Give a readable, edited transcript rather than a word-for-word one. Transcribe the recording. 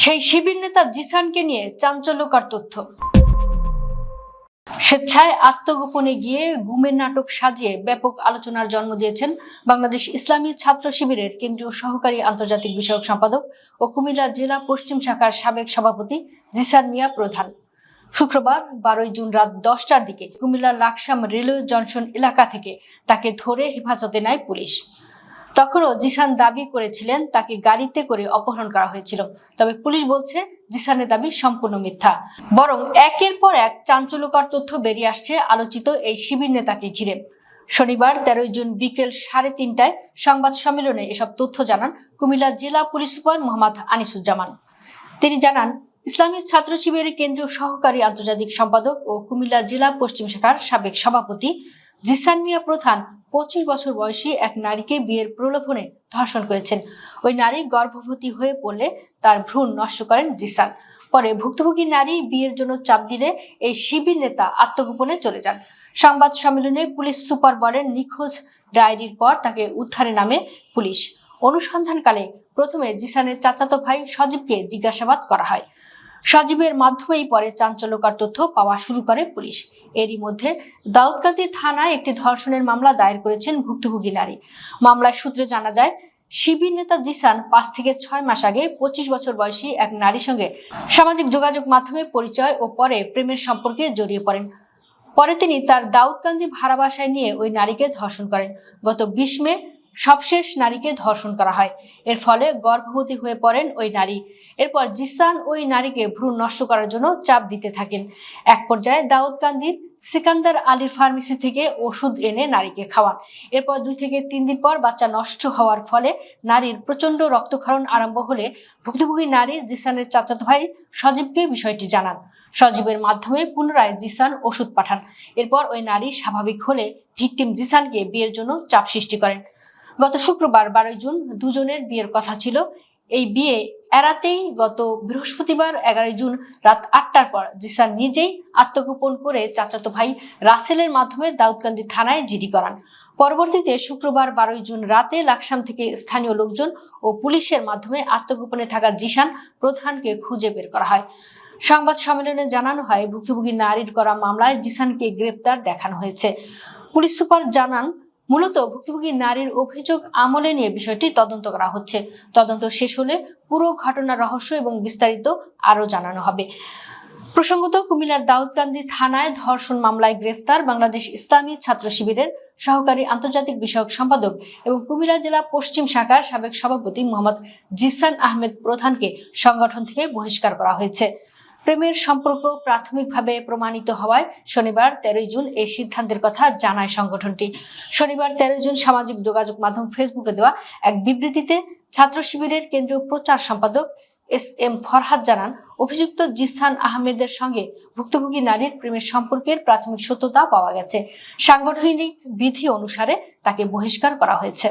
সেই শিবির নেতা জিসানকে নিয়ে চাঞ্চল্যকর তথ্য। স্বেচ্ছায় আত্মগোপনে গিয়ে গুমের নাটক সাজিয়ে ব্যাপক আলোচনার জন্ম দিয়েছেন বাংলাদেশ ইসলামী ছাত্র শিবিরের কেন্দ্রীয় সহকারী আন্তর্জাতিক বিষয়ক সম্পাদক ও কুমিল্লা জেলা পশ্চিম শাখার সাবেক সভাপতি জিসান মিয়া প্রধান। শুক্রবার 12 জুন রাত 10টার দিকে কুমিল্লা লাকসাম রেলওয়ে জংশন এলাকা থেকে তাকে ধরে হেফাজতে নেয় পুলিশ। তখনও জিসান দাবি করেছিলেন তাকে গাড়িতে করে অপহরণ করা হয়েছিল, তবে পুলিশ বলছে জিসানের দাবি সম্পূর্ণ মিথ্যা। বরং একের পর এক চাঞ্চল্যকর তথ্য বেরিয়ে আসছে আলোচিত এই শিবির নেতাকে ঘিরে। শনিবার 13 জুন বিকেল 3:30টায় সংবাদ সম্মেলনে এসব তথ্য জানান কুমিল্লা জেলা পুলিশ সুপার মোহাম্মদ আনিসুজ্জামান। তিনি জানান, ইসলামী ছাত্র শিবিরের কেন্দ্রীয় সহকারী আন্তর্জাতিক সম্পাদক ও কুমিল্লা জেলা পশ্চিম শাখার সাবেক সভাপতি জিসান মিয়া প্রধান 25 বছর বয়সী এক নারীকে বিয়ের প্রলোভনে ধর্ষণ করেছেন। ওই নারী গর্ভবতী হয়ে পড়লে তার ভ্রূণ নষ্ট করেন জিসান। পরে ভুক্তভোগী নারী বিয়ের জন্য চাপ দিলে এই শিবির নেতা আত্মগোপনে চলে যান। সংবাদ সম্মেলনে পুলিশ সুপার বলেন, নিখোঁজ ডায়েরির পর তাকে উদ্ধারে নামে পুলিশ। অনুসন্ধানকালে প্রথমে জিসানের চাচাতো ভাই সজীবকে জিজ্ঞাসাবাদ করা হয়। সজীবের মাধ্যমেই পরে চাঞ্চল্যকর তথ্য পাওয়া শুরু করে পুলিশ। এরই মধ্যে দাউদকান্দি থানায় একটি ধর্ষণের মামলা দায়ের করেছেন ভুক্তভোগী নারী। মামলার সূত্রে জানা যায়, শিবির নেতা জিসান 5 থেকে 6 মাস আগে 25 বছর বয়সী এক নারীর সঙ্গে সামাজিক যোগাযোগ মাধ্যমে পরিচয় ও পরে প্রেমের সম্পর্কে জড়িয়ে পড়েন। পরে তিনি তার দাউদকান্দি ভাড়া বাসায় নিয়ে ওই নারীকে ধর্ষণ করেন। গত 20 মে সবশেষ নারীকে ধর্ষণ করা হয়। এর ফলে গর্ভবতী হয়ে পড়েন ওই নারী। এরপর জিসান ওই নারীকে ভ্রূণ নষ্ট করার জন্য চাপ দিতে থাকেন। এক পর্যায়ে দাউদকান্দির সিকান্দার আলীর ফার্মেসি থেকে ওষুধ এনে নারীকে খাওয়ান। এরপর 2 থেকে 3 দিন পর বাচ্চা নষ্ট হওয়ার ফলে নারীর প্রচন্ড রক্তক্ষরণ আরম্ভ হলে ভুক্তভোগী নারী জিসানের চাচাতো ভাই সজীবকে বিষয়টি জানান। সজীবের মাধ্যমে পুনরায় জিসান ওষুধ পাঠান। এরপর ওই নারী স্বাভাবিক হলে ভিকটিম জিসানকে বিয়ের জন্য চাপ সৃষ্টি করেন। গত শুক্রবার 12 জুন দুজনের বিয়ের কথা ছিল। এই বিয়ে এড়াতেই গত বৃহস্পতিবার 11 জুন রাত 8টার পর জিসান নিজেই আত্মগোপন করে চাচাতো ভাই রাসেলের মাধ্যমে দাউদকান্দি থানায় জিডি করান। পরবর্তীতে শুক্রবার 12 জুন রাতে লাকসাম থেকে স্থানীয় লোকজন ও পুলিশের মাধ্যমে আত্মগোপনে থাকা জিসান প্রধানকে খুঁজে বের করা হয়। সংবাদ সম্মেলনে জানানো হয়, ভুক্তভোগী নারীর করা মামলায় জিসানকে গ্রেপ্তার দেখানো হয়েছে। পুলিশ সুপার জানান, মূলত ভুক্তভোগী নারীর অভিযোগ আমলে নিয়ে বিষয়টি তদন্ত করা হচ্ছে। তদন্ত শেষ হলে পুরো ঘটনার রহস্য এবং বিস্তারিত আরো জানানো হবে। প্রসঙ্গত, কুমিল্লার দাউদকান্দি থানায় ধর্ষণ মামলায় গ্রেফতার বাংলাদেশ ইসলামী ছাত্র শিবিরের সহকারী আন্তর্জাতিক বিষয়ক সম্পাদক এবং কুমিল্লা জেলা পশ্চিম শাখার সাবেক সভাপতি মোহাম্মদ জিসান আহমেদ প্রধানকে সংগঠন থেকে বহিষ্কার করা হয়েছে। প্রেমের সম্পর্ক প্রাথমিকভাবে প্রমাণিত হওয়ায় শনিবার 13 জুন এই সিদ্ধান্তের কথা জানায় সংগঠনটি। শনিবার 13 জুন সামাজিক যোগাযোগ মাধ্যম ফেসবুকে দেওয়া এক বিবৃতিতে ছাত্র শিবিরের কেন্দ্রীয় প্রচার সম্পাদক SM ফরহাদ জানান, অভিযুক্ত জিসান আহমেদের সঙ্গে ভুক্তভোগী নারীর প্রেমের সম্পর্কের প্রাথমিক সত্যতা পাওয়া গেছে। সাংগঠনিক বিধি অনুসারে তাকে বহিষ্কার করা হয়েছে।